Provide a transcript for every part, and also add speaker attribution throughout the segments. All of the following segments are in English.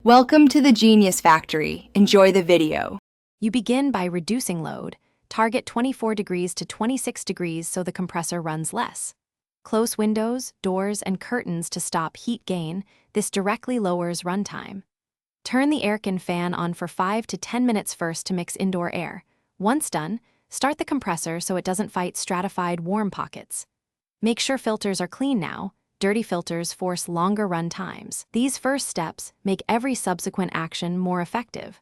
Speaker 1: Welcome to the Genius Factory. Enjoy the video.
Speaker 2: You begin by reducing load. Target 24 degrees to 26 degrees so the compressor runs less. Close windows, doors, and curtains to stop heat gain. This directly lowers runtime. Turn the Aircon fan on for 5 to 10 minutes first to mix indoor air. Once done, start the compressor so it doesn't fight stratified warm pockets. Make sure filters are clean now. Dirty filters force longer run times. These first steps make every subsequent action more effective.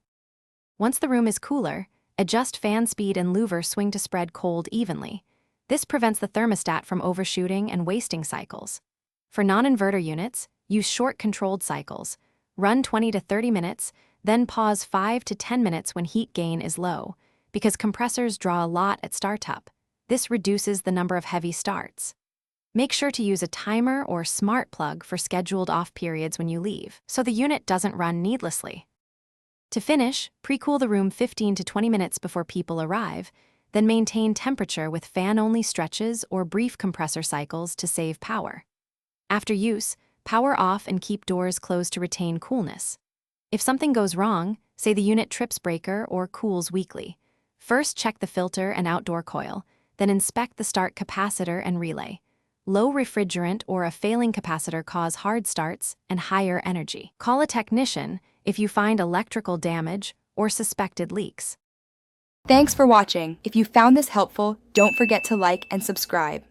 Speaker 2: Once the room is cooler, adjust fan speed and louver swing to spread cold evenly. This prevents the thermostat from overshooting and wasting cycles. For non-inverter units, use short controlled cycles. Run 20 to 30 minutes, then pause 5 to 10 minutes when heat gain is low, because compressors draw a lot at startup. This reduces the number of heavy starts. Make sure to use a timer or smart plug for scheduled off periods when you leave, so the unit doesn't run needlessly. To finish, pre-cool the room 15 to 20 minutes before people arrive, then maintain temperature with fan-only stretches or brief compressor cycles to save power. After use, power off and keep doors closed to retain coolness. If something goes wrong, say the unit trips breaker or cools weakly, first check the filter and outdoor coil, then inspect the start capacitor and relay. Low refrigerant or a failing capacitor cause hard starts and higher energy. Call a technician if you find electrical damage or suspected leaks.
Speaker 1: Thanks for watching. If you found this helpful, don't forget to like and subscribe.